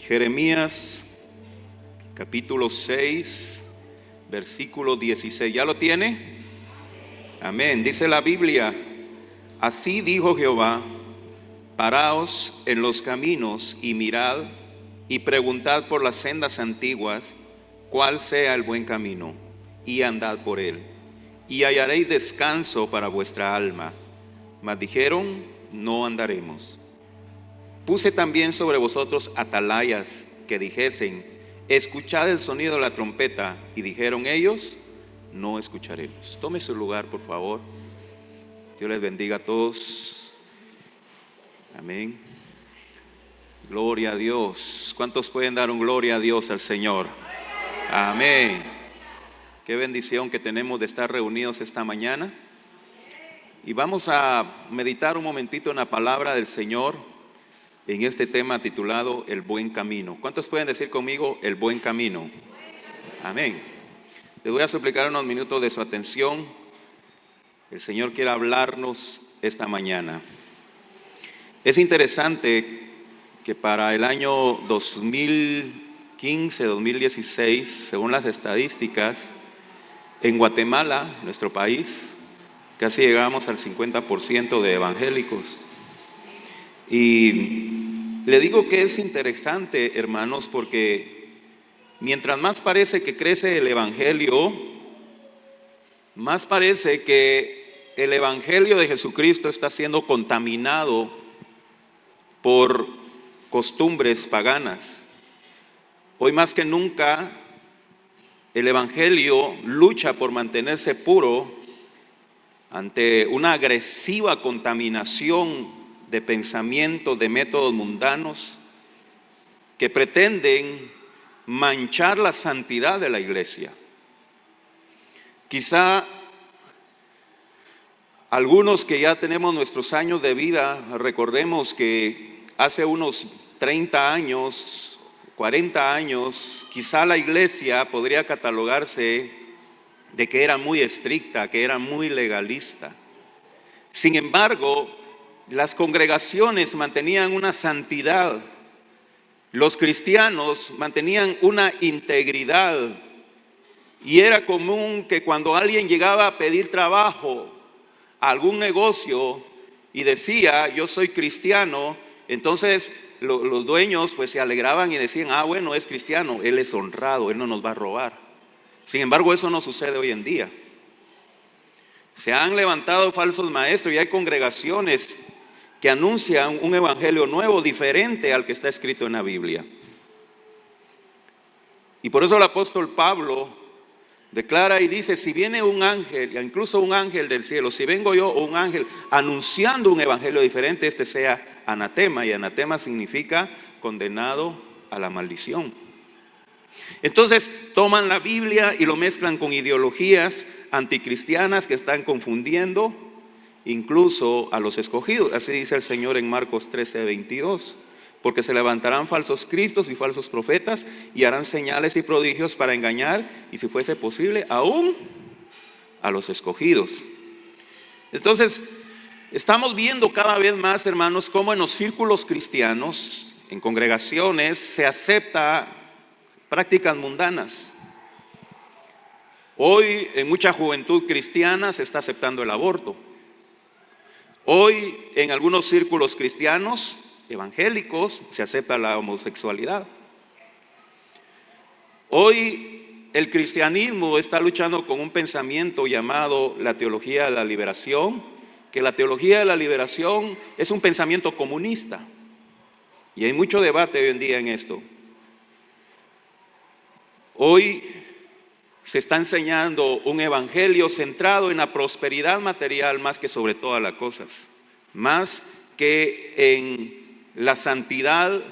Jeremías capítulo 6, versículo 16. ¿Ya lo tiene? Amén. Dice la Biblia: así dijo Jehová, paraos en los caminos y mirad y preguntad por las sendas antiguas, cuál sea el buen camino, y andad por él, y hallaréis descanso para vuestra alma. Mas dijeron: no andaremos. Puse también sobre vosotros atalayas que dijesen: escuchad el sonido de la trompeta. Y dijeron ellos: no escucharemos. Tome su lugar, por favor. Dios les bendiga a todos. Amén. Gloria a Dios. ¿Cuántos pueden dar un gloria a Dios al Señor? Amén. Qué bendición que tenemos de estar reunidos esta mañana. Y vamos a meditar un momentito en la palabra del Señor en este tema titulado El Buen Camino. ¿Cuántos pueden decir conmigo el buen camino? Amén. Les voy a suplicar unos minutos de su atención. El Señor quiere hablarnos esta mañana. Es interesante que para el año 2015-2016, según las estadísticas, en Guatemala, nuestro país, casi llegamos al 50% de evangélicos. Y le digo que es interesante, hermanos, porque mientras más parece que crece el evangelio, más parece que el evangelio de Jesucristo está siendo contaminado por costumbres paganas. Hoy más que nunca, el evangelio lucha por mantenerse puro ante una agresiva contaminación de pensamientos, de métodos mundanos que pretenden manchar la santidad de la iglesia. Quizá algunos que ya tenemos nuestros años de vida, recordemos que hace unos 30 años, 40 años, quizá la iglesia podría catalogarse de que era muy estricta, que era muy legalista. Sin embargo, las congregaciones mantenían una santidad, los cristianos mantenían una integridad, y era común que cuando alguien llegaba a pedir trabajo a algún negocio y decía: yo soy cristiano, entonces los dueños pues se alegraban y decían: bueno, es cristiano, él es honrado, él no nos va a robar. Sin embargo, eso no sucede hoy en día. Se han levantado falsos maestros y hay congregaciones que anuncian un evangelio nuevo, diferente al que está escrito en la Biblia. Y por eso el apóstol Pablo declara y dice: si viene un ángel, incluso un ángel del cielo, si vengo yo o un ángel anunciando un evangelio diferente, este sea anatema. Y anatema significa condenado a la maldición. Entonces toman la Biblia y lo mezclan con ideologías anticristianas que están confundiendo incluso a los escogidos. Así dice el Señor en Marcos 13:22. Porque se levantarán falsos cristos y falsos profetas y harán señales y prodigios para engañar, y si fuese posible, aún a los escogidos. Entonces, estamos viendo cada vez más, hermanos, cómo en los círculos cristianos, en congregaciones, se acepta prácticas mundanas. Hoy en mucha juventud cristiana se está aceptando el aborto. Hoy en algunos círculos cristianos evangélicos se acepta la homosexualidad. Hoy el cristianismo está luchando con un pensamiento llamado la teología de la liberación, que la teología de la liberación es un pensamiento comunista, y hay mucho debate hoy en día en esto. Hoy se está enseñando un evangelio centrado en la prosperidad material más que sobre todas las cosas, más que en la santidad,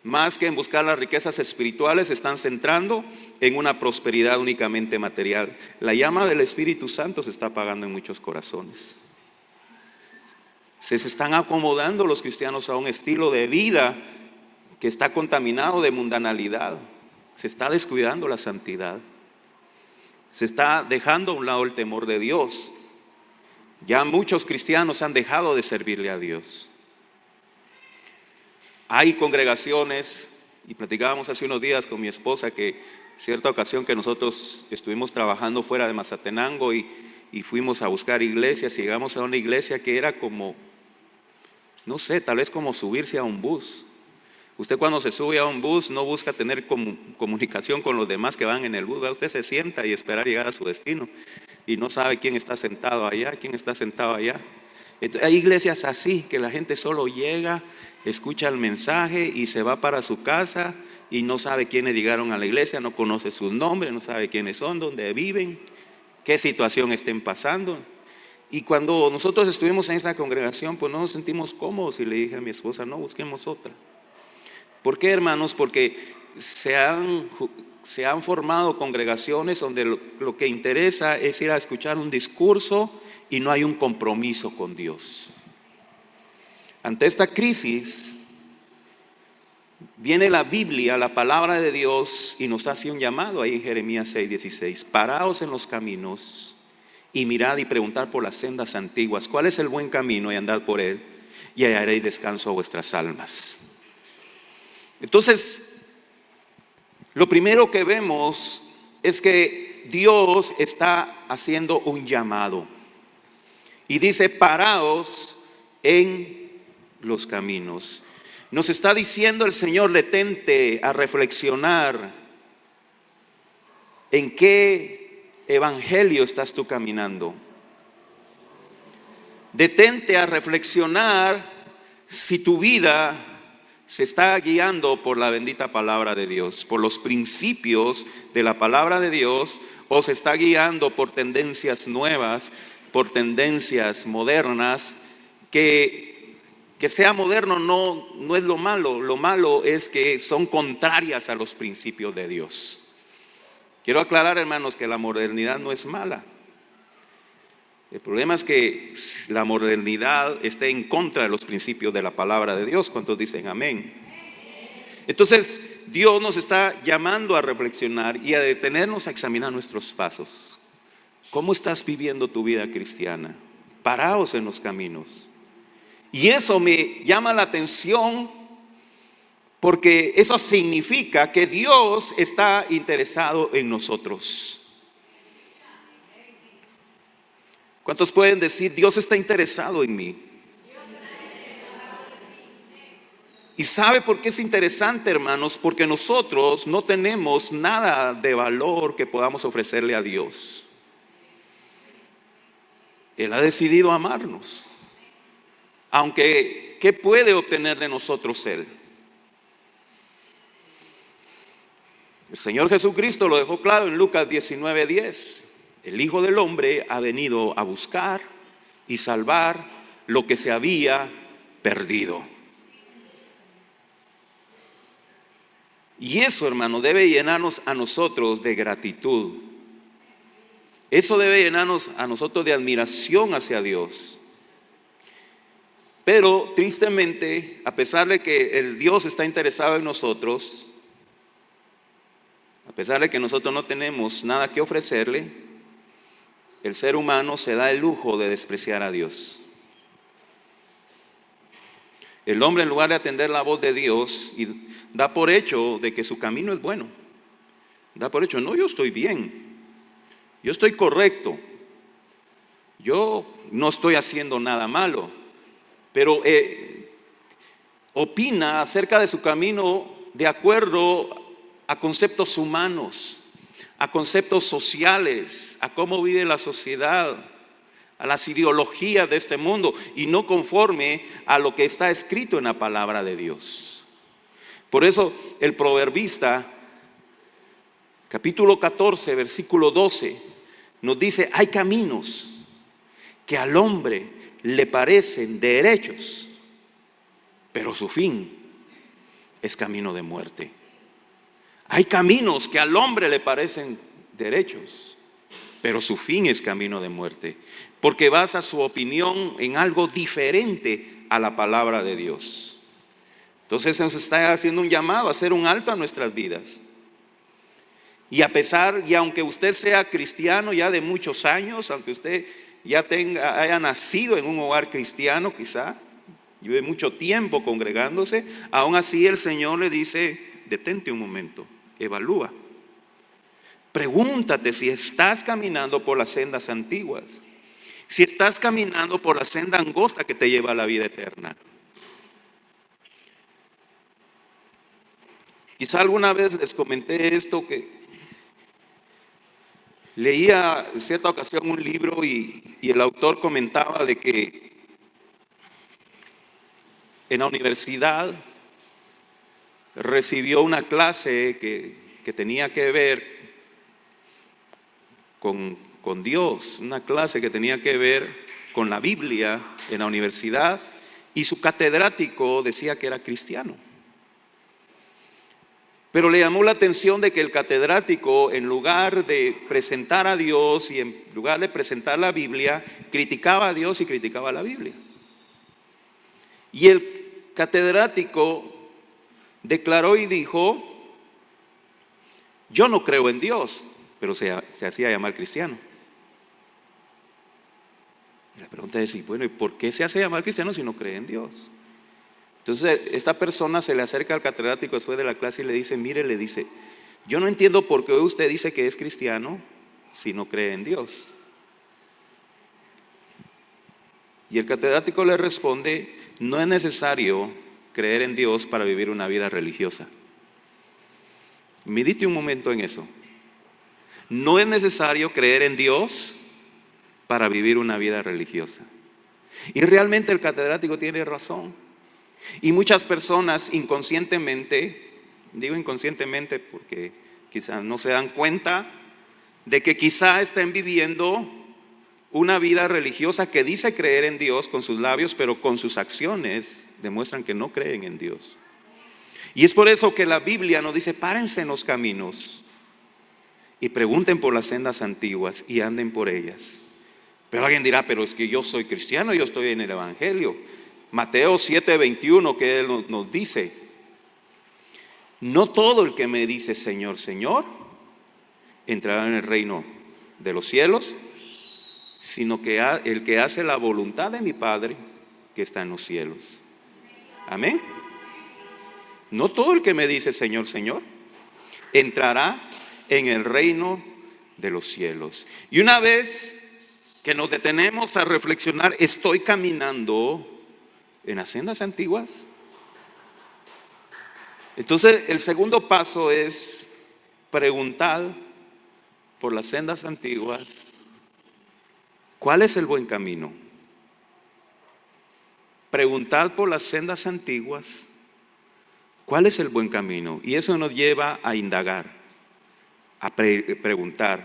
más que en buscar las riquezas espirituales. Se están centrando en una prosperidad únicamente material. La llama del Espíritu Santo se está apagando en muchos corazones. Se están acomodando los cristianos a un estilo de vida que está contaminado de mundanalidad. Se está descuidando la santidad. Se está dejando a un lado el temor de Dios. Ya muchos cristianos han dejado de servirle a Dios. Hay congregaciones Y platicábamos hace unos días con mi esposa que cierta ocasión que nosotros estuvimos trabajando fuera de Mazatenango y fuimos a buscar iglesias y llegamos a una iglesia que era como, no sé, tal vez como subirse a un bus. Usted cuando se sube a un bus no busca tener comunicación con los demás que van en el bus, ¿verdad? Usted se sienta y espera llegar a su destino y no sabe quién está sentado allá, quién está sentado allá. Entonces, hay iglesias así que la gente solo llega, escucha el mensaje y se va para su casa y no sabe quiénes llegaron a la iglesia, no conoce sus nombres, no sabe quiénes son, dónde viven, qué situación estén pasando. Y cuando nosotros estuvimos en esa congregación, pues no nos sentimos cómodos y le dije a mi esposa, no, busquemos otra. ¿Por qué, hermanos? Porque se han formado congregaciones donde lo que interesa es ir a escuchar un discurso y no hay un compromiso con Dios. Ante esta crisis, viene la Biblia, la palabra de Dios, y nos hace un llamado ahí en Jeremías 6:16. Paraos en los caminos y mirad y preguntad por las sendas antiguas. ¿Cuál es el buen camino? Y andad por él y hallaréis descanso a vuestras almas. Entonces, lo primero que vemos es que Dios está haciendo un llamado. Y dice, paraos en los caminos. Nos está diciendo el Señor, detente a reflexionar en qué evangelio estás tú caminando. Detente a reflexionar si tu vida se está guiando por la bendita palabra de Dios, por los principios de la palabra de Dios, o se está guiando por tendencias nuevas, por tendencias modernas. Que sea moderno no es lo malo es que son contrarias a los principios de Dios. Quiero aclarar, hermanos, que la modernidad no es mala. El problema es que la modernidad esté en contra de los principios de la palabra de Dios. ¿Cuántos dicen amén? Entonces, Dios nos está llamando a reflexionar y a detenernos a examinar nuestros pasos. ¿Cómo estás viviendo tu vida cristiana? Paraos en los caminos. Y eso me llama la atención porque eso significa que Dios está interesado en nosotros. ¿Cuántos pueden decir, Dios está interesado en mí? ¿Y sabe por qué es interesante, hermanos? Porque nosotros no tenemos nada de valor que podamos ofrecerle a Dios. Él ha decidido amarnos. Aunque, ¿qué puede obtener de nosotros Él? El Señor Jesucristo lo dejó claro en Lucas 19:10. El Hijo del Hombre ha venido a buscar y salvar lo que se había perdido. Y eso, hermano, debe llenarnos a nosotros de gratitud. Eso debe llenarnos a nosotros de admiración hacia Dios. Pero tristemente, a pesar de que el Dios está interesado en nosotros, a pesar de que nosotros no tenemos nada que ofrecerle, el ser humano se da el lujo de despreciar a Dios. El hombre, en lugar de atender la voz de Dios, y da por hecho de que su camino es bueno. Da por hecho, no, yo estoy bien, yo estoy correcto, yo no estoy haciendo nada malo. Pero opina acerca de su camino de acuerdo a conceptos humanos, a conceptos sociales, a cómo vive la sociedad, a las ideologías de este mundo y no conforme a lo que está escrito en la palabra de Dios. Por eso el proverbista, capítulo 14, versículo 12, nos dice, hay caminos que al hombre le parecen derechos, pero su fin es camino de muerte. Hay caminos que al hombre le parecen derechos, pero su fin es camino de muerte, porque basa su opinión en algo diferente a la palabra de Dios. Entonces nos está haciendo un llamado a hacer un alto a nuestras vidas. Y aunque usted sea cristiano ya de muchos años, aunque usted ya haya nacido en un hogar cristiano quizá, lleve mucho tiempo congregándose, aún así el Señor le dice, detente un momento, evalúa. Pregúntate si estás caminando por las sendas antiguas, si estás caminando por la senda angosta que te lleva a la vida eterna. Quizá alguna vez les comenté esto, que leía en cierta ocasión un libro y el autor comentaba de que en la universidad recibió una clase que tenía que ver con Dios, una clase que tenía que ver con la Biblia en la universidad, y su catedrático decía que era cristiano. Pero le llamó la atención de que el catedrático, en lugar de presentar a Dios y en lugar de presentar la Biblia, criticaba a Dios y criticaba a la Biblia. Y el catedrático declaró y dijo: yo no creo en Dios, pero se hacía llamar cristiano. Y la pregunta es, bueno, ¿y por qué se hace llamar cristiano si no cree en Dios? Entonces esta persona se le acerca al catedrático después de la clase y le dice: mire, le dice, yo no entiendo por qué usted dice que es cristiano si no cree en Dios. Y el catedrático le responde: no es necesario creer en Dios para vivir una vida religiosa. Medite un momento en eso. No es necesario creer en Dios para vivir una vida religiosa. Y realmente el catedrático tiene razón. Y muchas personas inconscientemente, digo inconscientemente porque quizás no se dan cuenta de que quizá estén viviendo una vida religiosa que dice creer en Dios con sus labios, pero con sus acciones demuestran que no creen en Dios. Y es por eso que la Biblia nos dice: párense en los caminos y pregunten por las sendas antiguas y anden por ellas. Pero alguien dirá: pero es que yo soy cristiano, yo estoy en el Evangelio. Mateo 7:21, que él nos dice: no todo el que me dice Señor, Señor, entrará en el reino de los cielos, sino que el que hace la voluntad de mi Padre que está en los cielos. Amén. No todo el que me dice Señor, Señor, entrará en el reino de los cielos. Y una vez que nos detenemos a reflexionar, ¿estoy caminando en las sendas antiguas? Entonces el segundo paso es preguntar por las sendas antiguas: ¿cuál es el buen camino? Preguntar por las sendas antiguas: ¿cuál es el buen camino? Y eso nos lleva a indagar, a preguntar,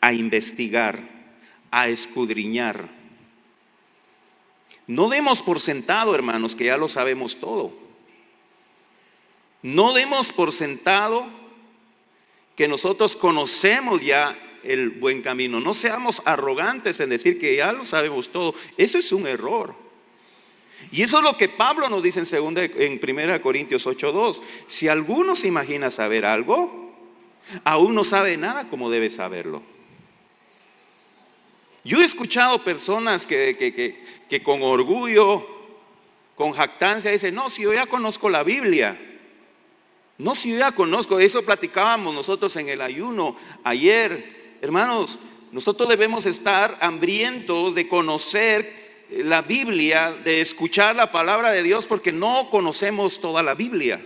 a investigar, a escudriñar. No demos por sentado, hermanos, que ya lo sabemos todo. No demos por sentado que nosotros conocemos ya el buen camino. No seamos arrogantes en decir que ya lo sabemos todo. Eso es un error. Y eso es lo que Pablo nos dice en 1 Corintios 8:2. Si alguno se imagina saber algo, aún no sabe nada como debe saberlo. Yo he escuchado personas que con orgullo, con jactancia dicen: no, si yo ya conozco la Biblia. No, si yo ya conozco. Eso platicábamos nosotros en el ayuno ayer. Hermanos, nosotros debemos estar hambrientos de conocer la Biblia, de escuchar la palabra de Dios, porque no conocemos toda la Biblia.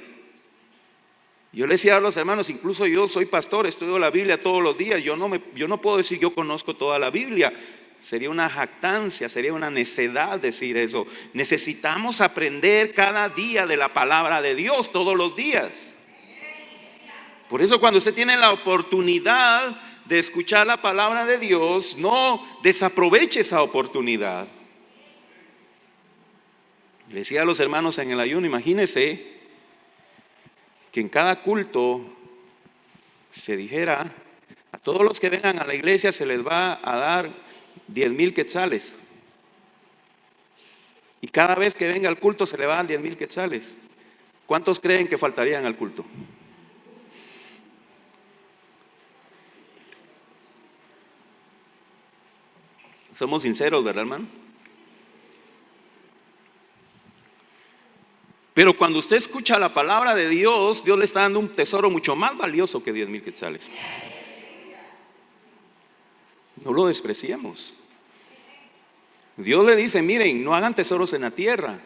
Yo le decía a los hermanos, incluso yo soy pastor, estudio la Biblia todos los días. Yo no puedo decir yo conozco toda la Biblia. Sería una jactancia, sería una necedad decir eso. Necesitamos aprender cada día de la palabra de Dios, todos los días. Por eso cuando usted tiene la oportunidad de escuchar la palabra de Dios, no desaproveche esa oportunidad. Le decía a los hermanos en el ayuno: imagínense que en cada culto se dijera: a todos los que vengan a la iglesia se les va a dar 10,000 quetzales. Y cada vez que venga al culto se le van 10,000 quetzales. ¿Cuántos creen que faltarían al culto? Somos sinceros, ¿verdad, hermano? Pero cuando usted escucha la palabra de Dios, Dios le está dando un tesoro mucho más valioso que 10,000 quetzales. No lo despreciemos. Dios le dice, miren, no hagan tesoros en la tierra,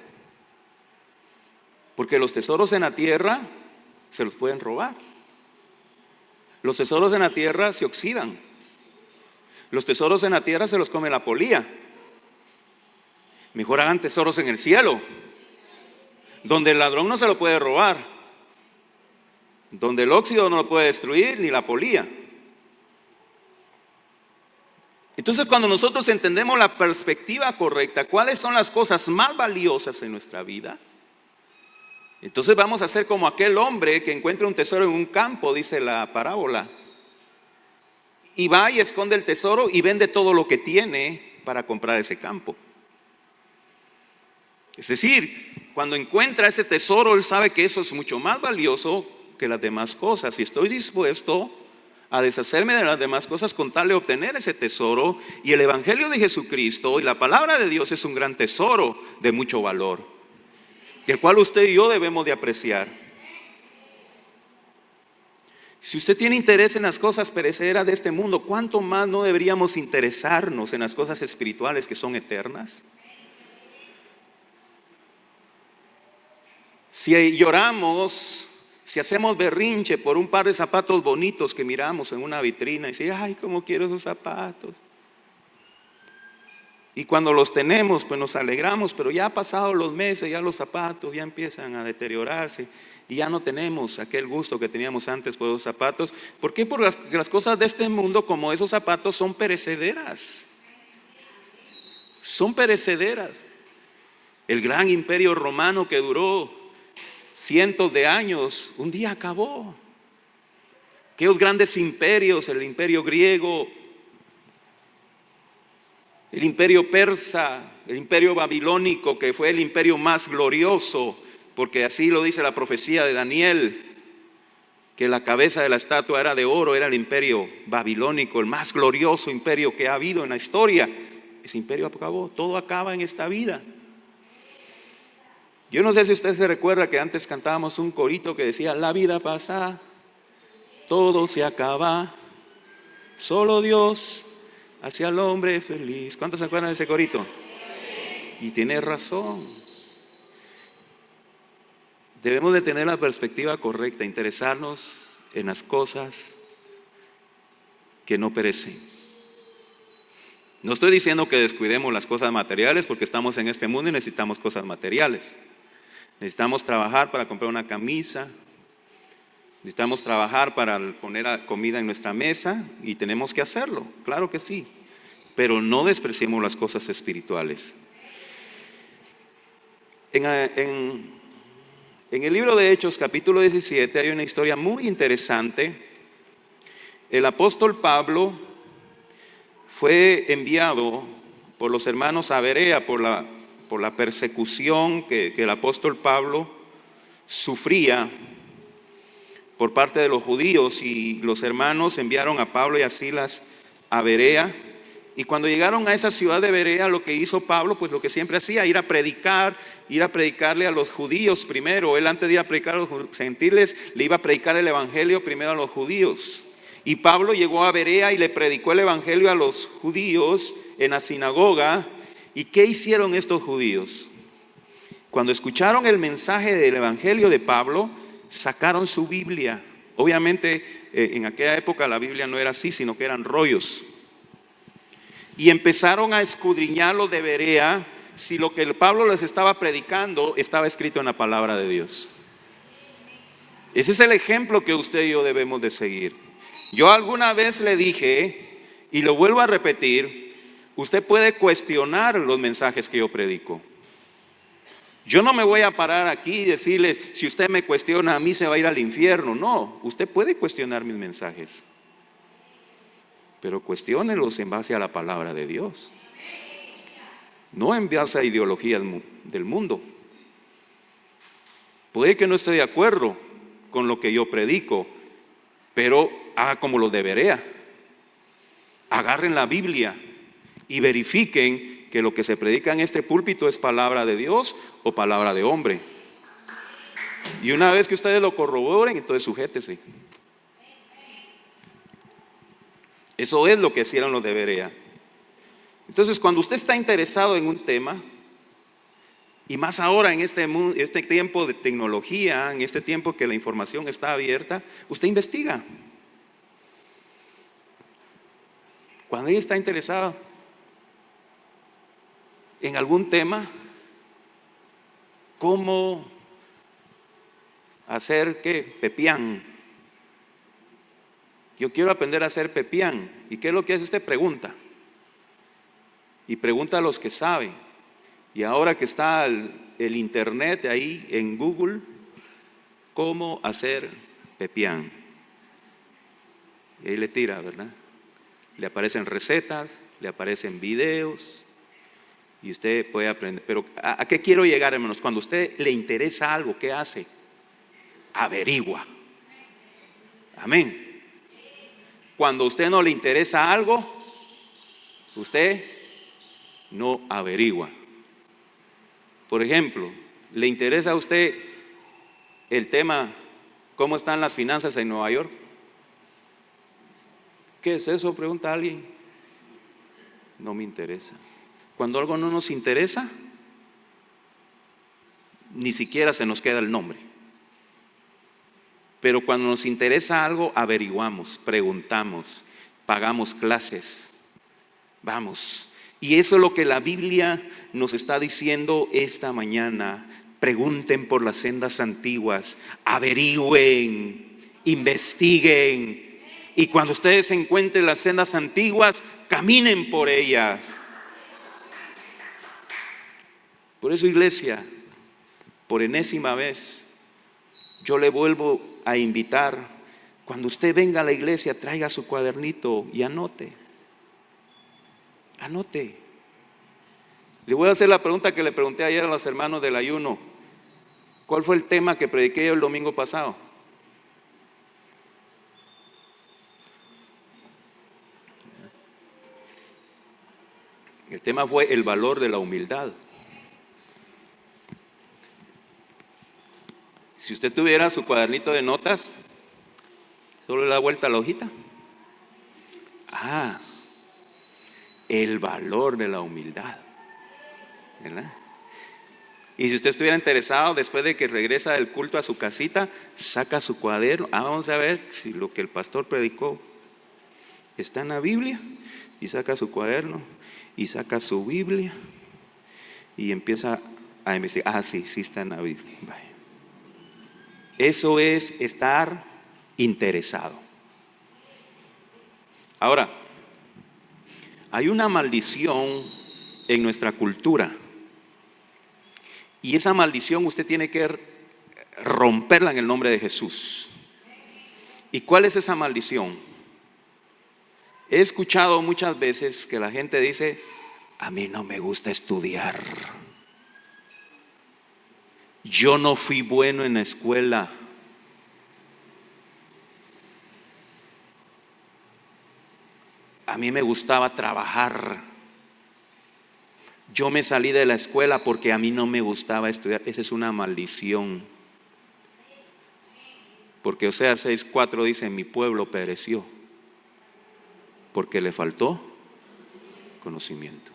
porque los tesoros en la tierra se los pueden robar. Los tesoros en la tierra se oxidan. Los tesoros en la tierra se los come la polilla. Mejor hagan tesoros en el cielo, donde el ladrón no se lo puede robar, donde el óxido no lo puede destruir, ni la polilla. Entonces, cuando nosotros entendemos la perspectiva correcta, cuáles son las cosas más valiosas en nuestra vida, entonces vamos a ser como aquel hombre que encuentra un tesoro en un campo, dice la parábola, y va y esconde el tesoro y vende todo lo que tiene para comprar ese campo. Es decir, cuando encuentra ese tesoro, él sabe que eso es mucho más valioso que las demás cosas, y estoy dispuesto a deshacerme de las demás cosas con tal de obtener ese tesoro. Y el evangelio de Jesucristo y la palabra de Dios es un gran tesoro de mucho valor, el cual usted y yo debemos de apreciar. Si usted tiene interés en las cosas perecederas de este mundo, ¿cuánto más no deberíamos interesarnos en las cosas espirituales que son eternas? Si lloramos, si hacemos berrinche por un par de zapatos bonitos que miramos en una vitrina y decimos, ay, cómo quiero esos zapatos. Y cuando los tenemos, pues nos alegramos, pero ya pasados los meses, ya los zapatos ya empiezan a deteriorarse y ya no tenemos aquel gusto que teníamos antes por los zapatos. ¿Por qué? Porque las cosas de este mundo, como esos zapatos, son perecederas. Son perecederas. El gran imperio romano que duró cientos de años, un día acabó. Aquellos grandes imperios, el imperio griego, el imperio persa, el imperio babilónico, que fue el imperio más glorioso, porque así lo dice la profecía de Daniel, que la cabeza de la estatua era de oro, era el imperio babilónico, el más glorioso imperio que ha habido en la historia. Ese imperio acabó, todo acaba en esta vida. Yo no sé si usted se recuerda que antes cantábamos un corito que decía, la vida pasa, todo se acaba, solo Dios hace al hombre feliz. ¿Cuántos se acuerdan de ese corito? Y tiene razón. Debemos de tener la perspectiva correcta, interesarnos en las cosas que no perecen. No estoy diciendo que descuidemos las cosas materiales, porque estamos en este mundo y necesitamos cosas materiales. Necesitamos trabajar para comprar una camisa, necesitamos trabajar para poner comida en nuestra mesa, y tenemos que hacerlo, claro que sí, pero no despreciemos las cosas espirituales. En el libro de Hechos, capítulo 17, hay una historia muy interesante. El apóstol Pablo fue enviado por los hermanos a Berea por la persecución que el apóstol Pablo sufría por parte de los judíos, y los hermanos enviaron a Pablo y a Silas a Berea. Y cuando llegaron a esa ciudad de Berea, lo que hizo Pablo, pues lo que siempre hacía, ir a predicarle a los judíos primero. Él, antes de ir a predicar a los gentiles, le iba a predicar el evangelio primero a los judíos. Y Pablo llegó a Berea y le predicó el evangelio a los judíos en la sinagoga. ¿Y qué hicieron estos judíos? Cuando escucharon el mensaje del evangelio de Pablo, sacaron su Biblia. Obviamente en aquella época la Biblia no era así, sino que eran rollos. Y empezaron a escudriñarlo de Berea, si lo que Pablo les estaba predicando estaba escrito en la palabra de Dios. Ese es el ejemplo que usted y yo debemos de seguir. Yo alguna vez le dije, y lo vuelvo a repetir, usted puede cuestionar los mensajes que yo predico. Yo no me voy a parar aquí y decirles, si usted me cuestiona a mí se va a ir al infierno. No, usted puede cuestionar mis mensajes, pero cuestiónelos en base a la palabra de Dios, no en base a ideologías del mundo. Puede que no esté de acuerdo con lo que yo predico, pero haga como los de Berea. Agarren la Biblia y verifiquen que lo que se predica en este púlpito es palabra de Dios o palabra de hombre. Y una vez que ustedes lo corroboren, entonces sujétese. Eso es lo que hicieron los de Berea. Entonces, cuando usted está interesado en un tema, y más ahora en este tiempo de tecnología, en este tiempo que la información está abierta, usted investiga. Cuando ella está interesado en algún tema, ¿cómo hacer qué? Pepián. Yo quiero aprender a hacer pepián. ¿Y qué es lo que hace usted? Pregunta. Y pregunta a los que saben. Y ahora que está el internet ahí en Google, ¿cómo hacer pepián? Y ahí le tira, ¿verdad? Le aparecen recetas, le aparecen videos y usted puede aprender. Pero ¿a qué quiero llegar, hermanos? Cuando a usted le interesa algo, ¿qué hace? Averigua. Amén. Cuando a usted no le interesa algo, usted no averigua. Por ejemplo, ¿le interesa a usted el tema cómo están las finanzas en Nueva York? ¿Qué es eso? Pregunta alguien. No me interesa. Cuando algo no nos interesa, ni siquiera se nos queda el nombre. Pero cuando nos interesa algo, averiguamos, preguntamos, pagamos clases, vamos. Y eso es lo que la Biblia nos está diciendo esta mañana. Pregunten por las sendas antiguas, averigüen, investiguen. Y cuando ustedes encuentren las sendas antiguas, caminen por ellas. Por eso, iglesia, por enésima vez, yo le vuelvo a invitar. Cuando usted venga a la iglesia, traiga su cuadernito y anote. Anote. Le voy a hacer la pregunta que le pregunté ayer a los hermanos del ayuno. ¿Cuál fue el tema que prediqué el domingo pasado? El tema fue el valor de la humildad. Si usted tuviera su cuadernito de notas, solo le da vuelta a la hojita. El valor de la humildad, ¿verdad? Y si usted estuviera interesado, después de que regresa del culto a su casita, saca su cuaderno. Vamos a ver si lo que el pastor predicó está en la Biblia. Y saca su cuaderno y saca su Biblia y empieza a investigar. Sí está en la Biblia. Vaya. Eso es estar interesado. Ahora, hay una maldición en nuestra cultura. Y esa maldición usted tiene que romperla en el nombre de Jesús. ¿Y cuál es esa maldición? He escuchado muchas veces que la gente dice: a mí no me gusta estudiar. Yo no fui bueno en la escuela. A mí me gustaba trabajar. Yo me salí de la escuela porque a mí no me gustaba estudiar. Esa es una maldición. Porque Oseas 6:4 dice: mi pueblo pereció porque le faltó conocimiento.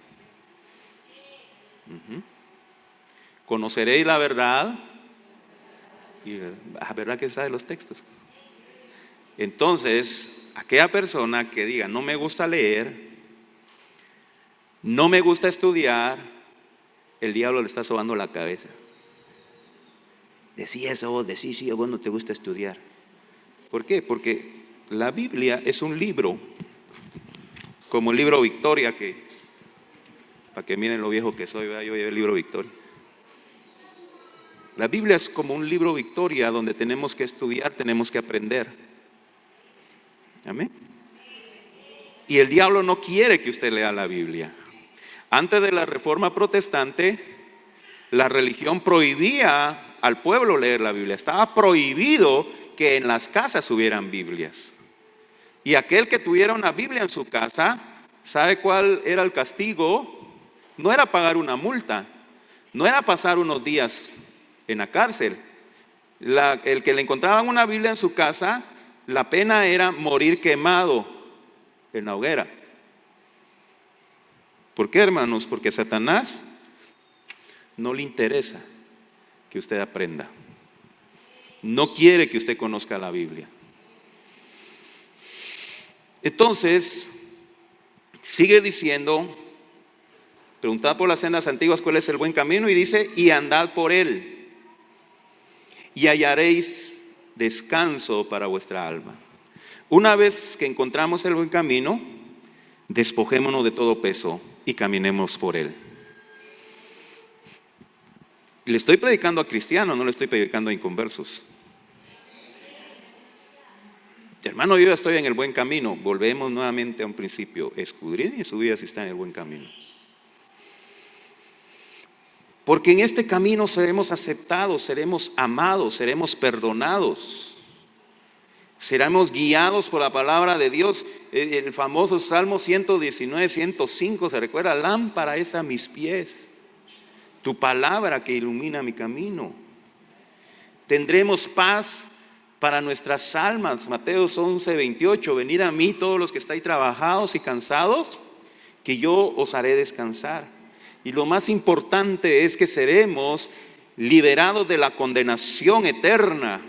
Conoceréis la verdad. Y verdad que sabe los textos. Entonces, aquella persona que diga: no me gusta leer, no me gusta estudiar, el diablo le está sobando la cabeza. Decí eso vos, decí sí, a vos no te gusta estudiar. ¿Por qué? Porque la Biblia es un libro, como el libro Victoria, para que miren lo viejo que soy, ¿verdad? Yo llevé el libro Victoria. La Biblia es como un libro Victoria donde tenemos que estudiar, tenemos que aprender. Amén. Y el diablo no quiere que usted lea la Biblia. Antes de la Reforma Protestante, la religión prohibía al pueblo leer la Biblia. Estaba prohibido que en las casas hubieran Biblias. Y aquel que tuviera una Biblia en su casa, ¿sabe cuál era el castigo? No era pagar una multa, no era pasar unos días en la cárcel. El que le encontraban una Biblia en su casa, la pena era morir quemado en la hoguera. ¿Por qué, hermanos? Porque a Satanás no le interesa que usted aprenda. No quiere que usted conozca la Biblia. Entonces, sigue diciendo, preguntad por las sendas antiguas cuál es el buen camino, y dice, y andad por él, y hallaréis descanso para vuestra alma. Una vez que encontramos el buen camino, despojémonos de todo peso y caminemos por él. Le estoy predicando a cristianos, no le estoy predicando a inconversos. Hermano, yo ya estoy en el buen camino. Volvemos nuevamente a un principio. Escudriñe su vida si está en el buen camino. Porque en este camino seremos aceptados, seremos amados, seremos perdonados. Seremos guiados por la palabra de Dios. El famoso Salmo 119, 105, ¿se recuerda? Lámpara es a mis pies, tu palabra que ilumina mi camino. Tendremos paz para nuestras almas. Mateo 11, 28, venid a mí todos los que estáis trabajados y cansados, que yo os haré descansar. Y lo más importante es que seremos liberados de la condenación eterna.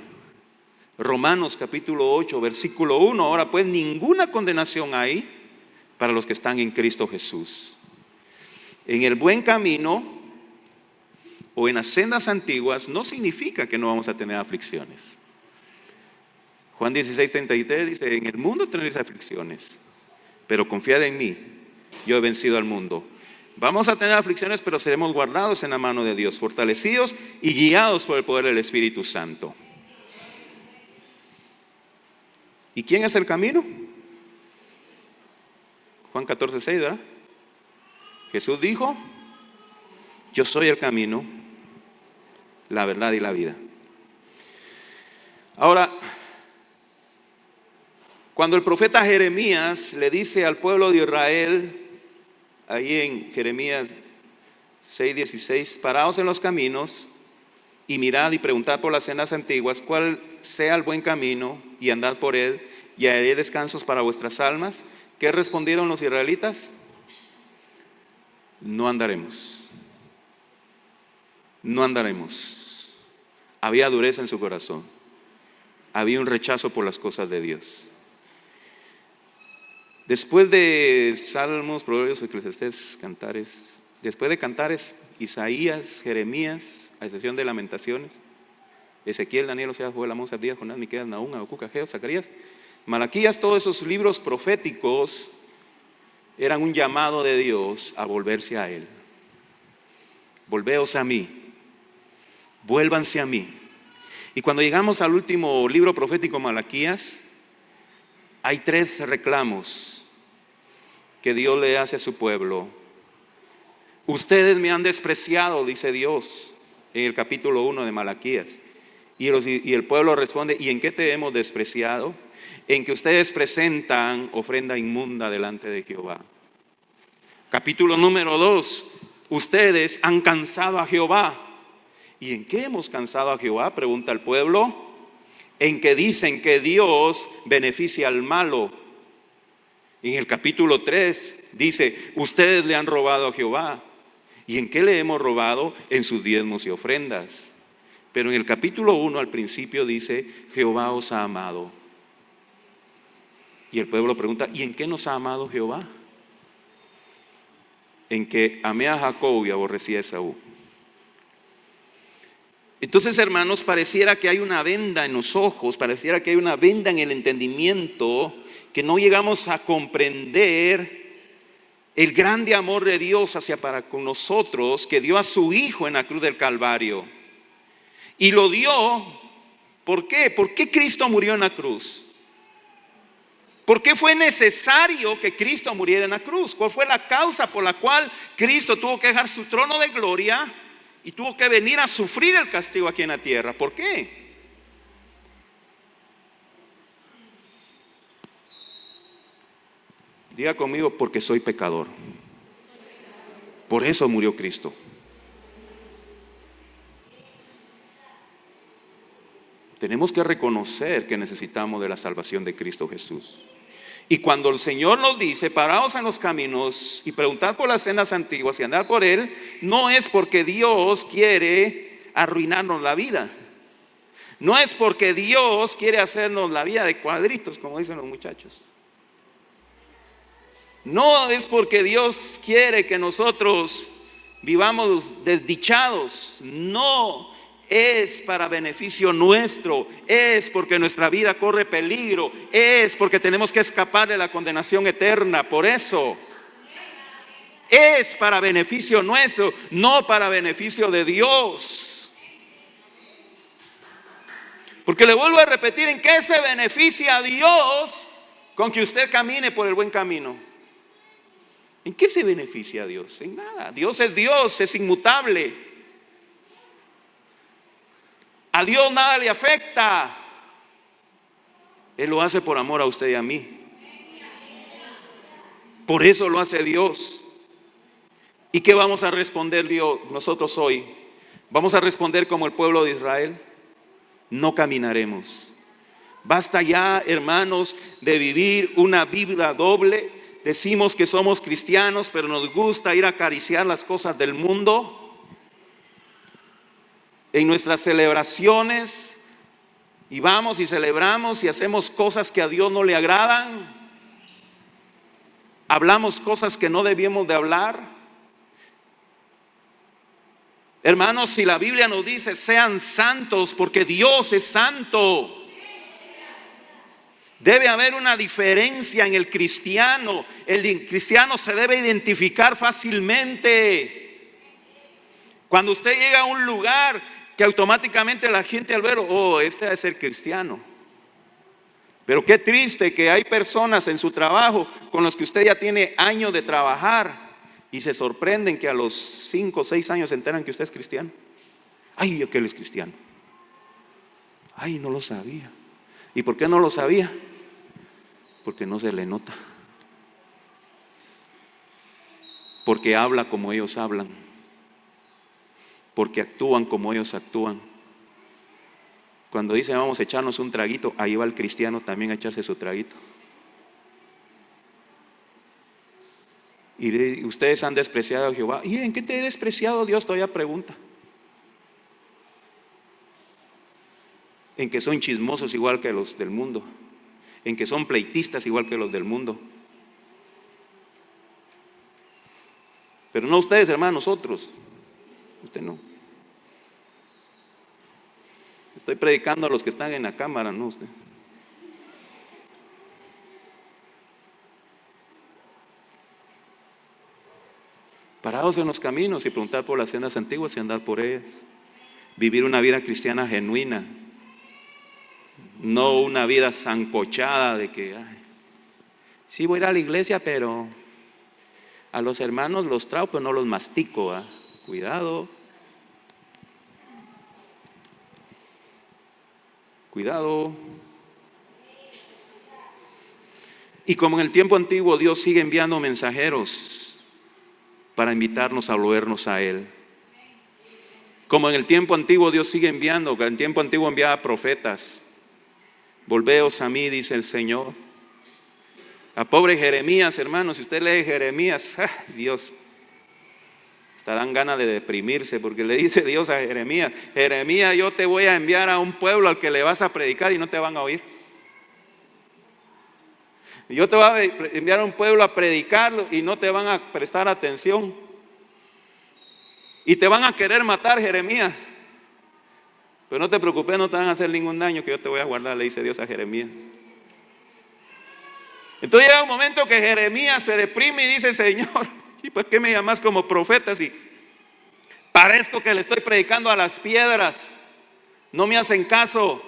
Romanos capítulo 8, versículo 1. Ahora pues ninguna condenación hay para los que están en Cristo Jesús. En el buen camino o en las sendas antiguas no significa que no vamos a tener aflicciones. Juan 16, 33 dice, en el mundo tendréis aflicciones, pero confiad en mí, yo he vencido al mundo. Vamos a tener aflicciones, pero seremos guardados en la mano de Dios, fortalecidos y guiados por el poder del Espíritu Santo. ¿Y quién es el camino? Juan 14, 6, ¿verdad? Jesús dijo, yo soy el camino, la verdad y la vida. Ahora, cuando el profeta Jeremías le dice al pueblo de Israel, ahí en Jeremías 6:16, paraos en los caminos y mirad y preguntad por las sendas antiguas cuál sea el buen camino y andad por él y haré descansos para vuestras almas. ¿Qué respondieron los israelitas? No andaremos. No andaremos. Había dureza en su corazón. Había un rechazo por las cosas de Dios. Después de Salmos, Proverbios, Eclesiastés, Cantares, después de Cantares, Isaías, Jeremías, a excepción de Lamentaciones, Ezequiel, Daniel, Oseas, Joel, Amós, Abdías, Jonás, Miqueas, Nahum, Habacuc, Ageo, Zacarías, Malaquías, todos esos libros proféticos eran un llamado de Dios a volverse a Él. Volveos a mí, vuélvanse a mí. Y cuando llegamos al último libro profético, Malaquías, hay 3 reclamos que Dios le hace a su pueblo. Ustedes me han despreciado, dice Dios en el capítulo 1 de Malaquías. Y el pueblo responde, ¿y en qué te hemos despreciado? En que ustedes presentan ofrenda inmunda delante de Jehová. Capítulo número 2, ustedes han cansado a Jehová. ¿Y en qué hemos cansado a Jehová? Pregunta el pueblo. En que dicen que Dios beneficia al malo. En el capítulo 3 dice, ustedes le han robado a Jehová. ¿Y en qué le hemos robado? En sus diezmos y ofrendas. Pero en el capítulo 1 al principio dice, Jehová os ha amado. Y el pueblo pregunta, ¿y en qué nos ha amado Jehová? En que amé a Jacob y aborrecí a Esaú. Entonces, hermanos, pareciera que hay una venda en los ojos, pareciera que hay una venda en el entendimiento, que no llegamos a comprender el grande amor de Dios hacia para con nosotros, que dio a su Hijo en la cruz del Calvario. Y lo dio, ¿por qué? ¿Por qué Cristo murió en la cruz? ¿Por qué fue necesario que Cristo muriera en la cruz? ¿Cuál fue la causa por la cual Cristo tuvo que dejar su trono de gloria y tuvo que venir a sufrir el castigo aquí en la tierra? ¿Por qué? Diga conmigo, porque soy pecador. Por eso murió Cristo. Tenemos que reconocer que necesitamos de la salvación de Cristo Jesús. Y cuando el Señor nos dice, paraos en los caminos y preguntad por las sendas antiguas y andad por él, no es porque Dios quiere arruinarnos la vida. No es porque Dios quiere hacernos la vida de cuadritos, como dicen los muchachos. No es porque Dios quiere que nosotros vivamos desdichados. No. Es para beneficio nuestro, es porque nuestra vida corre peligro, es porque tenemos que escapar de la condenación eterna. Por eso es para beneficio nuestro, no para beneficio de Dios. Porque le vuelvo a repetir, ¿en qué se beneficia a Dios con que usted camine por el buen camino? ¿En qué se beneficia a Dios? En nada. Dios, es inmutable. A Dios nada le afecta. Él lo hace por amor a usted y a mí. Por eso lo hace Dios. ¿Y qué vamos a responder nosotros hoy? ¿Vamos a responder como el pueblo de Israel? No caminaremos. Basta ya, hermanos, de vivir una Biblia doble. Decimos que somos cristianos, pero nos gusta ir a acariciar las cosas del mundo. En nuestras celebraciones, y vamos y celebramos y hacemos cosas que a Dios no le agradan. Hablamos cosas que no debíamos de hablar. Hermanos, si la Biblia nos dice sean santos porque Dios es santo, debe haber una diferencia en el cristiano. El cristiano se debe identificar fácilmente. Cuando usted llega a un lugar que automáticamente la gente al verlo, este debe ser cristiano. Pero qué triste que hay personas en su trabajo con los que usted ya tiene años de trabajar y se sorprenden que a los 5 o 6 años se enteran que usted es cristiano. Ay, que él es cristiano. Ay, no lo sabía. ¿Y por qué no lo sabía? Porque no se le nota. Porque habla como ellos hablan. Porque actúan como ellos actúan. Cuando dicen vamos a echarnos un traguito, ahí va el cristiano también a echarse su traguito. Y ustedes han despreciado a Jehová. ¿Y en qué te he despreciado? Dios todavía pregunta. En que son chismosos igual que los del mundo. En que son pleitistas igual que los del mundo. Pero no ustedes, hermanos, nosotros. Usted no. Estoy predicando a los que están en la cámara, no usted. Parados en los caminos y preguntar por las sendas antiguas y andar por ellas. Vivir una vida cristiana genuina. No una vida sancochada de que sí voy a ir a la iglesia, pero a los hermanos los traigo, pero no los mastico. Cuidado. Cuidado. Y como en el tiempo antiguo Dios sigue enviando mensajeros para invitarnos a volvernos a Él. Como en el tiempo antiguo Dios sigue enviando, que en el tiempo antiguo enviaba profetas. Volveos a mí, dice el Señor. A pobre Jeremías, hermanos, si usted lee Jeremías, Dios, hasta dan ganas de deprimirse, porque le dice Dios a Jeremías: Jeremías, yo te voy a enviar a un pueblo al que le vas a predicar y no te van a oír. Yo te voy a enviar a un pueblo a predicarlo y no te van a prestar atención. Y te van a querer matar, Jeremías. Pero no te preocupes, no te van a hacer ningún daño, que yo te voy a guardar, le dice Dios a Jeremías. Entonces llega un momento que Jeremías se deprime y dice: Señor, ¿y pues qué me llamas como profeta si parezco que le estoy predicando a las piedras? No me hacen caso.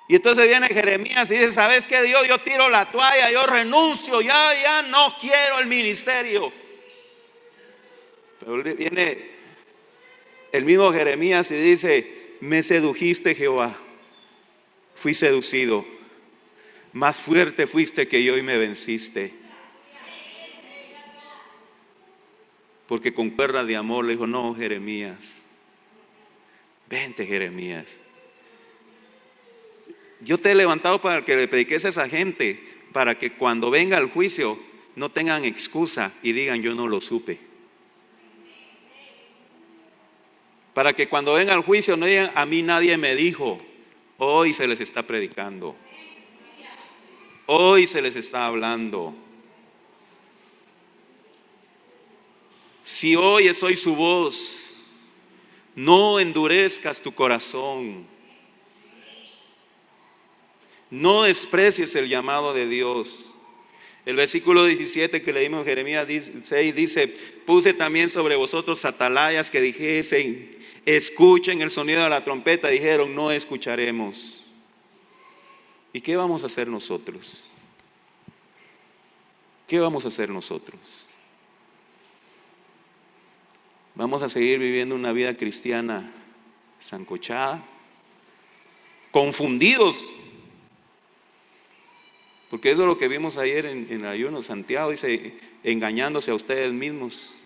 Y entonces viene Jeremías y dice: ¿sabes qué, Dios? Yo tiro la toalla, yo renuncio, ya no quiero el ministerio. Pero viene el mismo Jeremías y dice: me sedujiste, Jehová, fui seducido, más fuerte fuiste que yo y me venciste. Porque con cuerda de amor le dijo: no, Jeremías, vente, Jeremías, Yo te he levantado para que le prediques a esa gente, para que cuando venga el juicio no tengan excusa y digan yo no lo supe. Para que cuando venga el juicio no digan a mí nadie me dijo. Hoy se les está predicando. Hoy se les está hablando. Si oyes hoy su voz, no endurezcas tu corazón. No desprecies el llamado de Dios. El versículo 17 que leímos en Jeremías 6 dice: puse también sobre vosotros atalayas que dijesen, escuchen el sonido de la trompeta. Dijeron, no escucharemos. ¿Y qué vamos a hacer nosotros? ¿Qué vamos a hacer nosotros? ¿Vamos a seguir viviendo una vida cristiana sancochada? Confundidos. Porque eso es lo que vimos ayer en el ayuno. Santiago dice, engañándose a ustedes mismos.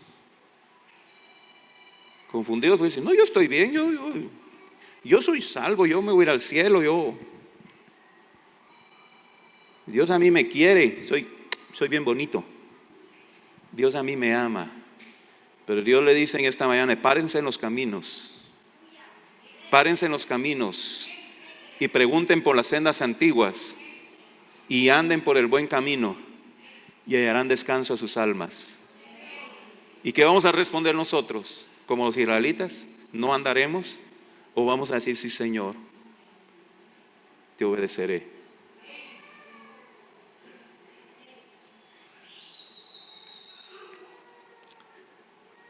Confundidos, pues dicen, no, yo estoy bien, yo soy salvo, yo me voy a ir al cielo, Dios a mí me quiere, soy bien bonito. Dios a mí me ama. Pero Dios le dice en esta mañana, párense en los caminos. Párense en los caminos y pregunten por las sendas antiguas y anden por el buen camino y hallarán descanso a sus almas. ¿Y qué vamos a responder nosotros? Como los israelitas, ¿no andaremos? ¿O vamos a decir, sí Señor, te obedeceré?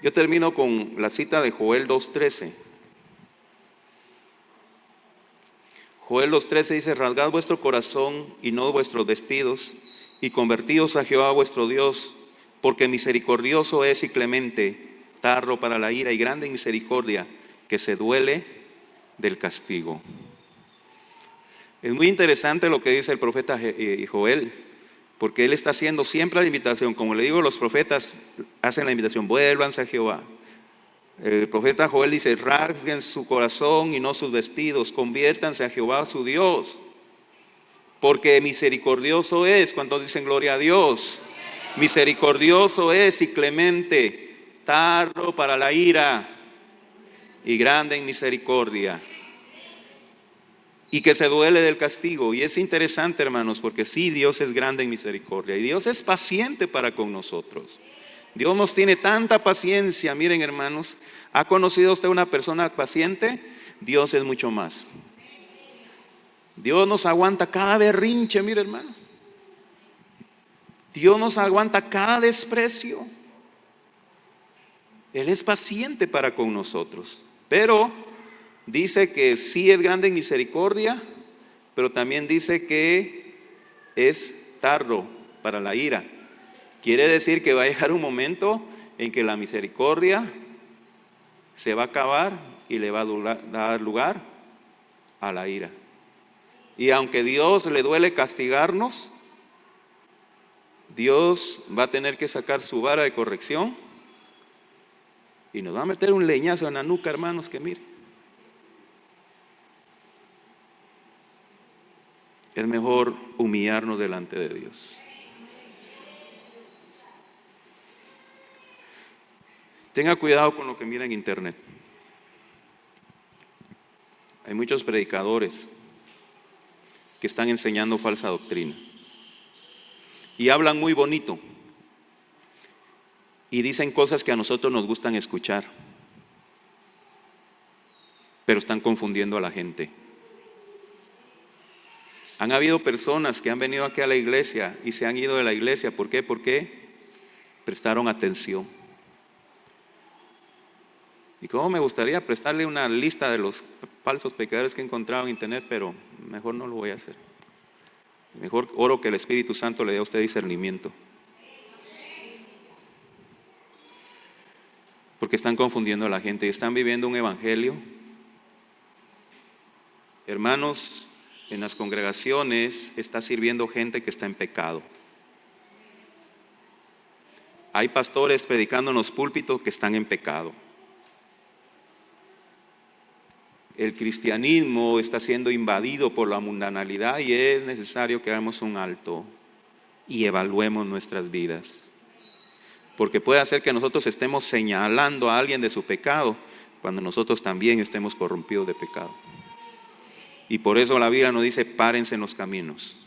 Yo termino con la cita de Joel 2:13. Joel 2:13 dice, rasgad vuestro corazón y no vuestros vestidos, y convertíos a Jehová vuestro Dios, porque misericordioso es y clemente, tardo para la ira y grande en misericordia, que se duele del castigo. Es muy interesante lo que dice el profeta Joel, porque él está haciendo siempre la invitación. Como le digo, los profetas hacen la invitación, vuélvanse a Jehová. El profeta Joel dice, rasguen su corazón y no sus vestidos, conviértanse a Jehová su Dios, porque misericordioso es. ¿Cuántos dicen gloria a Dios? Misericordioso es y clemente, tardo para la ira y grande en misericordia, y que se duele del castigo. Y es interesante, hermanos, porque sí, Dios es grande en misericordia y Dios es paciente para con nosotros. Dios nos tiene tanta paciencia. Miren, hermanos, ¿ha conocido usted una persona paciente? Dios es mucho más. Dios nos aguanta cada berrinche, mire, hermano. Dios nos aguanta cada desprecio. Él es paciente para con nosotros. Pero dice que sí es grande en misericordia, pero también dice que es tardo para la ira. Quiere decir que va a llegar un momento en que la misericordia se va a acabar y le va a dar lugar a la ira. Y aunque Dios le duele castigarnos, Dios va a tener que sacar su vara de corrección y nos va a meter un leñazo en la nuca, hermanos, que mire. Es mejor humillarnos delante de Dios. Tenga cuidado con lo que mira en internet. Hay muchos predicadores que están enseñando falsa doctrina y hablan muy bonito y dicen cosas que a nosotros nos gustan escuchar, pero están confundiendo a la gente. Han habido personas que han venido aquí a la iglesia y se han ido de la iglesia. ¿Por qué? Porque prestaron atención. Y como me gustaría prestarle una lista de los falsos pecadores que he encontrado en internet, pero mejor no lo voy a hacer. Mejor oro que el Espíritu Santo le dé a usted discernimiento. Porque están confundiendo a la gente y están viviendo un evangelio. Hermanos, en las congregaciones está sirviendo gente que está en pecado. Hay pastores predicando en los púlpitos que están en pecado. El cristianismo está siendo invadido por la mundanalidad y es necesario que hagamos un alto y evaluemos nuestras vidas. Porque puede hacer que nosotros estemos señalando a alguien de su pecado cuando nosotros también estemos corrompidos de pecado. Y por eso la Biblia nos dice: párense en los caminos,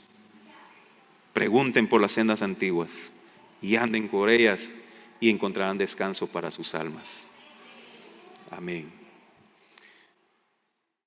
pregunten por las sendas antiguas y anden por ellas y encontrarán descanso para sus almas. Amén.